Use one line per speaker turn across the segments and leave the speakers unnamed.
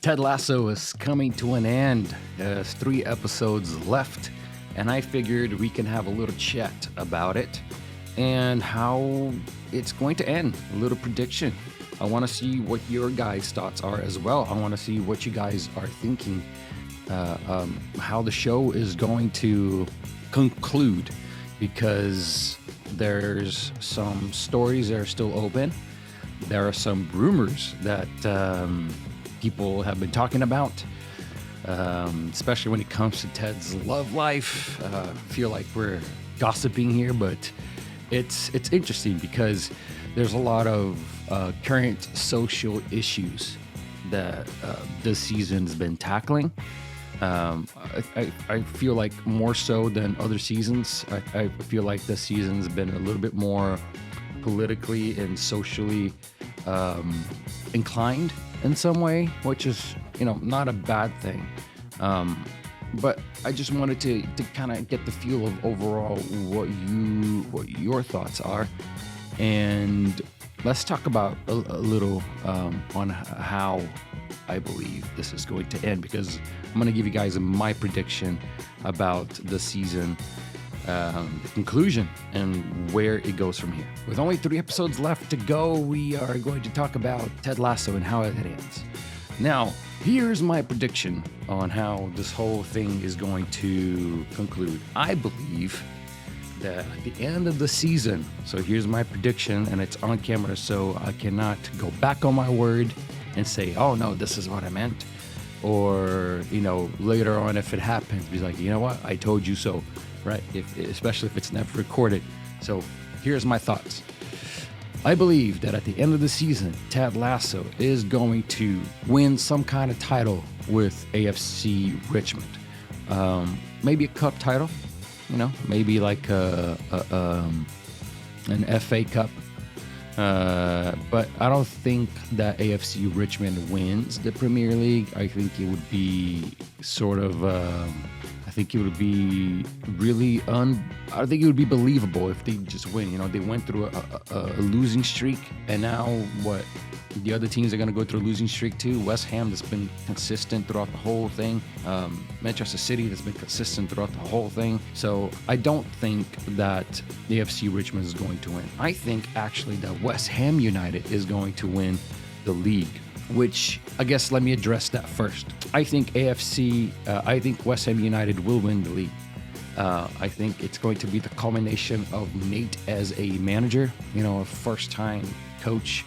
Ted Lasso is coming to an end. There's 3 episodes left, and I figured we can have a little chat about it and how it's going to end. A little prediction. I want to see what your guys' thoughts are as well. I want to see what you guys are thinking, how the show is going to conclude, because there's some stories that are still open. There are some rumors that people have been talking about, especially when it comes to Ted's love life. I feel like we're gossiping here, but it's interesting because there's a lot of current social issues that this season's been tackling. I feel like more so than other seasons. I feel like this season's been a little bit more politically and socially inclined in some way, which is, not a bad thing. But I just wanted to kind of get the feel of overall what your thoughts are, and let's talk about a little on how I believe this is going to end, because I'm going to give you guys my prediction about the season, the conclusion, and where it goes from here. With only 3 episodes left to go, we are going to talk about Ted Lasso and how it ends. Now, here's my prediction on how this whole thing is going to conclude. I believe that at the end of the season, so here's my prediction, and it's on camera, so I cannot go back on my word and say, oh no, this is what I meant. Or, later on, if it happens, be like, you know what, I told you so, right? Especially if it's never recorded. So here's my thoughts. I believe that at the end of the season, Ted Lasso is going to win some kind of title with AFC Richmond. Maybe a cup title, maybe like an FA Cup. But I don't think that AFC Richmond wins the Premier League. I think it would be sort of, I think it would be really I think it would be believable if they just win. They went through a losing streak, and now what? The other teams are going to go through a losing streak too. West Ham, that's been consistent throughout the whole thing. Manchester City, that's been consistent throughout the whole thing. So I don't think that the AFC Richmond is going to win. I think actually that West Ham United is going to win the league, which I guess let me address that first. I think I think West Ham United will win the league. I think it's going to be the culmination of Nate as a manager, a first-time coach,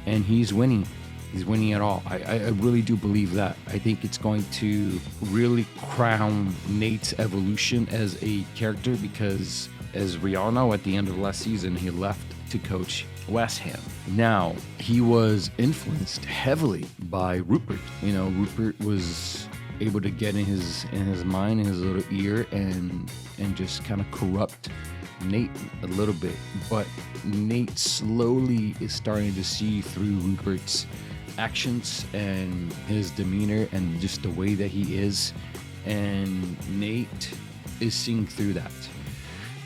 and he's winning. He's winning it all. I really do believe that. I think it's going to really crown Nate's evolution as a character, because as we all know, at the end of last season, he left to coach West Ham. Now, he was influenced heavily by Rupert. Rupert was able to get in his mind, in his little ear, and just kind of corrupt Nate a little bit. But Nate slowly is starting to see through Rupert's actions and his demeanor and just the way that he is, and Nate is seeing through that.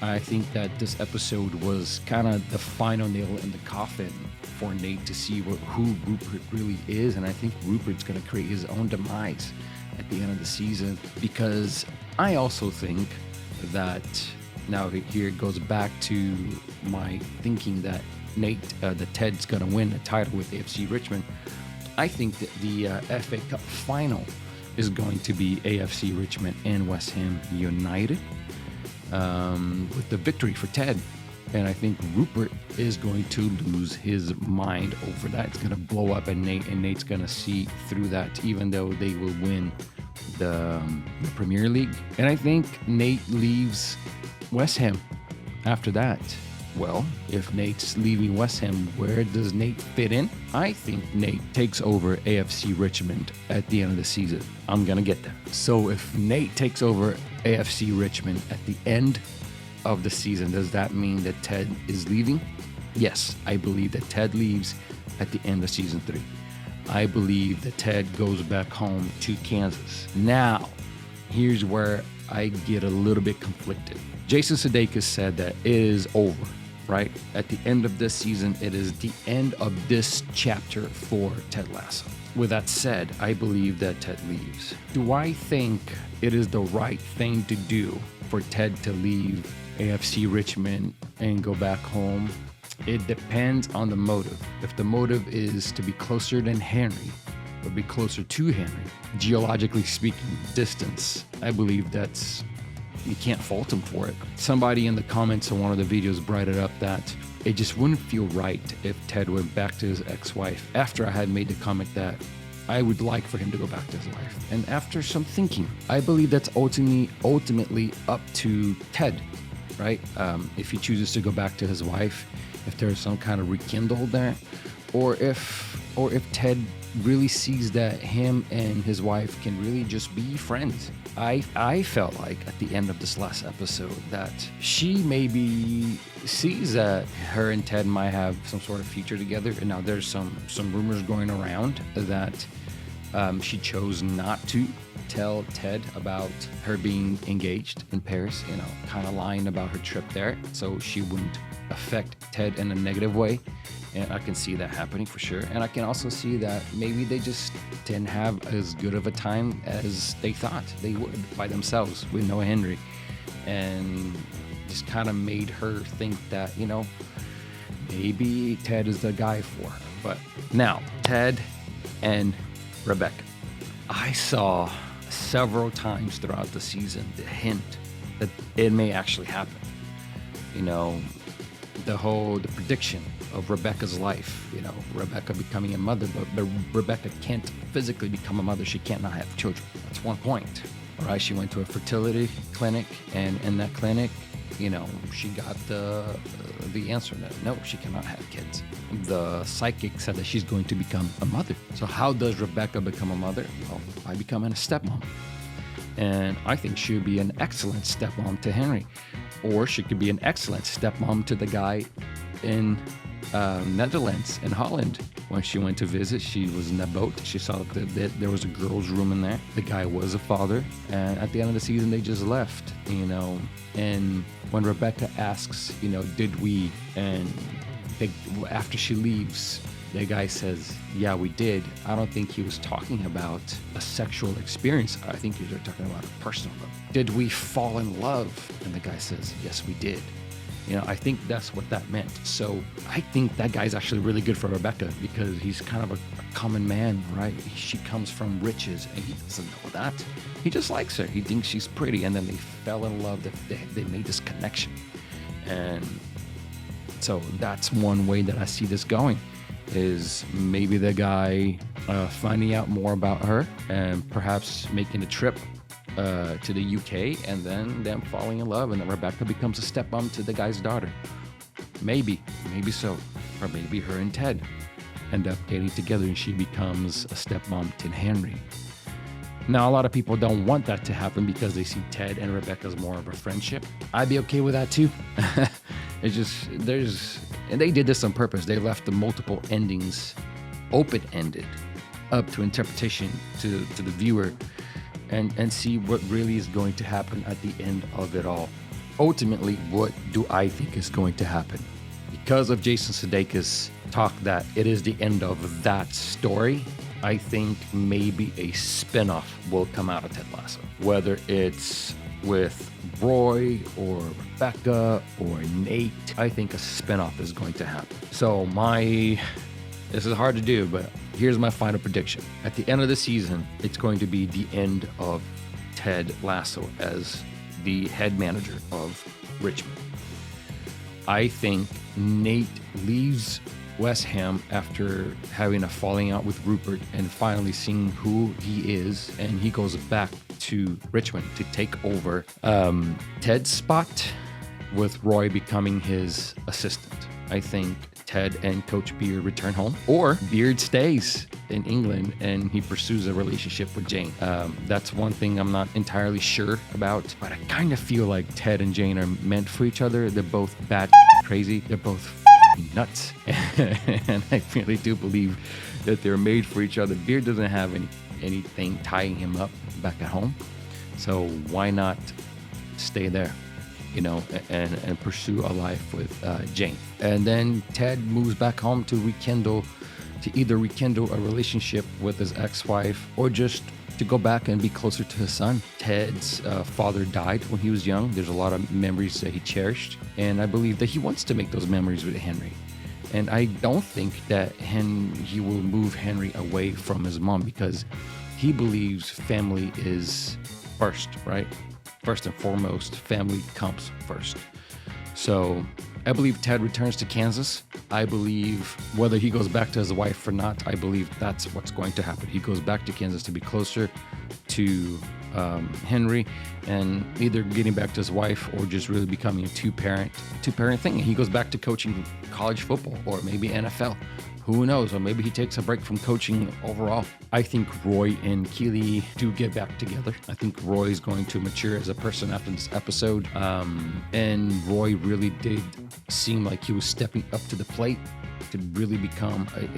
I think that this episode was kind of the final nail in the coffin for Nate to see who Rupert really is, and I think Rupert's going to create his own demise at the end of the season, because I also think that, now here it goes back to my thinking that that Ted's going to win the title with AFC Richmond. I think that the FA Cup final is going to be AFC Richmond and West Ham United, with the victory for Ted. And I think Rupert is going to lose his mind over that. It's going to blow up at Nate, and Nate's going to see through that, even though they will win the Premier League. And I think Nate leaves West Ham after that. Well, if Nate's leaving West Ham, where does Nate fit in? I think Nate takes over AFC Richmond at the end of the season. I'm going to get that. So if Nate takes over AFC Richmond at the end of the season, does that mean that Ted is leaving? Yes, I believe that Ted leaves at the end of season 3. I believe that Ted goes back home to Kansas. Now, here's where I get a little bit conflicted. Jason Sudeikis said that it is over, right? At the end of this season, it is the end of this chapter for Ted Lasso. with that said, I believe that Ted leaves. Do I think it is the right thing to do for Ted to leave AFC Richmond and go back home? It depends on the motive. If the motive is to be closer than Henry, or be closer to Henry, geologically speaking, distance, I believe you can't fault him for it. Somebody in the comments on one of the videos brought it up that it just wouldn't feel right if Ted went back to his ex-wife after I had made the comment that I would like for him to go back to his wife. And after some thinking, I believe that's ultimately up to Ted, right? If he chooses to go back to his wife, if there's some kind of rekindle there, or if Ted really sees that him and his wife can really just be friends. I felt like at the end of this last episode that she maybe sees that her and Ted might have some sort of future together. And now there's some rumors going around that she chose not to tell Ted about her being engaged in Paris, kind of lying about her trip there, so she wouldn't affect Ted in a negative way. And I can see that happening for sure. And I can also see that maybe they just didn't have as good of a time as they thought they would by themselves with Noah Henry. And just kind of made her think that, maybe Ted is the guy for her. But now, Ted and Rebecca. I saw several times throughout the season the hint that it may actually happen. The prediction of Rebecca's life, Rebecca becoming a mother, but Rebecca can't physically become a mother. She can't not have children. That's one point. All right, she went to a fertility clinic, and in that clinic, she got the answer that no, she cannot have kids. The psychic said that she's going to become a mother. So how does Rebecca become a mother? Well, by becoming a stepmom. And I think she would be an excellent stepmom to Henry. Or she could be an excellent stepmom to the guy in Netherlands, in Holland. When she went to visit, she was in that boat. She saw that there was a girl's room in there. The guy was a father. And at the end of the season, they just left, And when Rebecca asks, did we? And after she leaves, the guy says, yeah, we did. I don't think he was talking about a sexual experience. I think he was talking about a personal love. Did we fall in love? And the guy says, yes, we did. I think that's what that meant. So I think that guy's actually really good for Rebecca because he's kind of a common man, right? She comes from riches and he doesn't know that. He just likes her. He thinks she's pretty. And then they fell in love. They made this connection. And so that's one way that I see this going, is maybe the guy finding out more about her and perhaps making a trip to the UK, and then them falling in love, and then Rebecca becomes a stepmom to the guy's daughter. Maybe so. Or maybe her and Ted end up getting together and she becomes a stepmom to Henry. Now, a lot of people don't want that to happen because they see Ted and Rebecca as more of a friendship. I'd be okay with that too. It's just, and they did this on purpose. They left the multiple endings open-ended up to interpretation to the viewer. And see what really is going to happen at the end of it all. Ultimately, what do I think is going to happen? Because of Jason Sudeikis' talk that it is the end of that story, I think maybe a spinoff will come out of Ted Lasso. Whether it's with Roy or Rebecca or Nate, I think a spinoff is going to happen. So this is hard to do, but here's my final prediction. At the end of the season, it's going to be the end of Ted Lasso as the head manager of Richmond. I think Nate leaves West Ham after having a falling out with Rupert and finally seeing who he is, and he goes back to Richmond to take over Ted's spot, with Roy becoming his assistant. I think Ted and Coach Beard return home, or Beard stays in England and he pursues a relationship with Jane. That's one thing I'm not entirely sure about, but I kind of feel like Ted and Jane are meant for each other. They're both bad crazy. They're both nuts. And I really do believe that they're made for each other. Beard doesn't have anything tying him up back at home. So why not stay there? And pursue a life with Jane. And then Ted moves back home to rekindle to either rekindle a relationship with his ex-wife or just to go back and be closer to his son. Ted's father died when he was young. There's a lot of memories that he cherished, and I believe that he wants to make those memories with Henry. And I don't think that he will move Henry away from his mom, because he believes family is first, right? First and foremost, family comes first. So I believe Ted returns to Kansas. I believe whether he goes back to his wife or not, I believe that's what's going to happen. He goes back to Kansas to be closer to Henry, and either getting back to his wife or just really becoming a two-parent thing. And he goes back to coaching college football or maybe NFL. Who knows? Or maybe he takes a break from coaching overall. I think Roy and Keely do get back together. I think Roy is going to mature as a person after this episode. And Roy really did seem like he was stepping up to the plate to really become a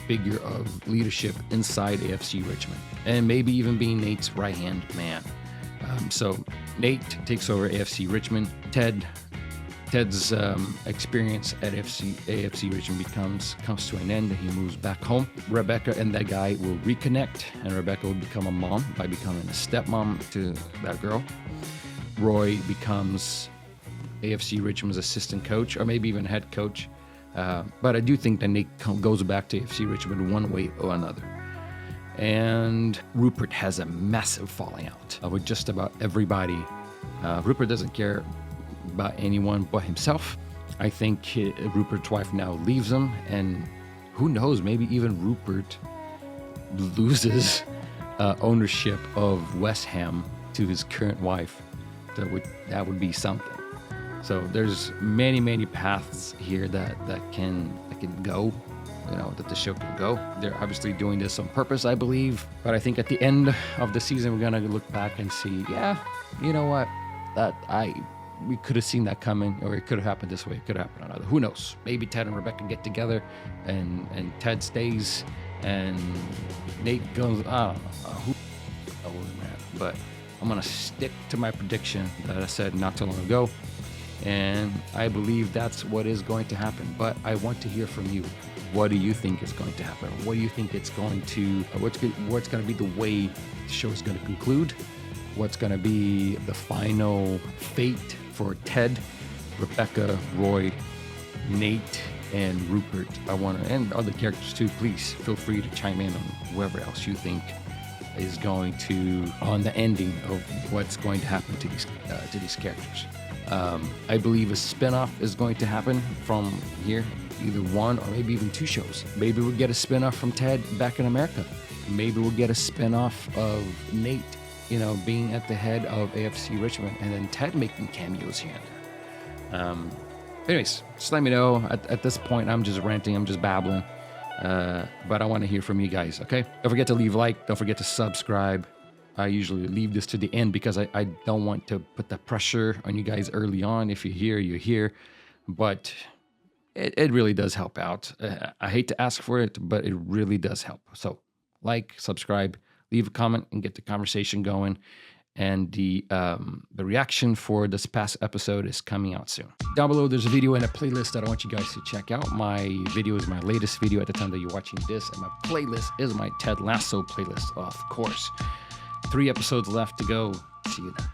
figure of leadership inside AFC Richmond, and maybe even being Nate's right-hand man. So Nate takes over AFC Richmond. Ted's experience at AFC Richmond comes to an end. He moves back home. Rebecca and that guy will reconnect, and Rebecca will become a mom by becoming a stepmom to that girl. Roy becomes AFC Richmond's assistant coach, or maybe even head coach. But I do think that Nate goes back to AFC Richmond one way or another. And Rupert has a massive falling out with just about everybody. Rupert doesn't care about anyone but himself. I think Rupert's wife now leaves him, and who knows, maybe even Rupert loses ownership of West Ham to his current wife. That would be something. So there's many paths here that can go, that the show can go. They're obviously doing this on purpose, I believe. But I think at the end of the season, we're gonna look back and see, yeah, you know what, we could have seen that coming, or it could have happened this way, it could have happened another. Who knows? Maybe Ted and Rebecca get together, and Ted stays, and Nate goes. I don't know. Who knows, man? But I'm gonna stick to my prediction that I said not too long ago, and I believe that's what is going to happen. But I want to hear from you. What do you think is going to happen? What do you think it's going to? What's going to be the way the show is going to conclude? What's going to be the final fate for Ted, Rebecca, Roy, Nate, and Rupert? And other characters too. Please feel free to chime in on whoever else you think is going to, on the ending of what's going to happen to these characters. I believe a spinoff is going to happen from here, either one or maybe even two shows. Maybe we'll get a spinoff from Ted back in America. Maybe we'll get a spinoff of Nate, being at the head of AFC Richmond, and then Ted making cameos here and there. Anyways, just let me know. At this point, I'm just ranting, I'm just babbling. But I want to hear from you guys, okay? Don't forget to leave a like. Don't forget to subscribe. I usually leave this to the end because I don't want to put the pressure on you guys early on. If you're here, you're here. But it really does help out. I hate to ask for it, but it really does help. So like, subscribe, leave a comment, and get the conversation going. And the reaction for this past episode is coming out soon. Down below, there's a video and a playlist that I want you guys to check out. My video is my latest video at the time that you're watching this, and my playlist is my Ted Lasso playlist, of course. 3 episodes left to go. See you then.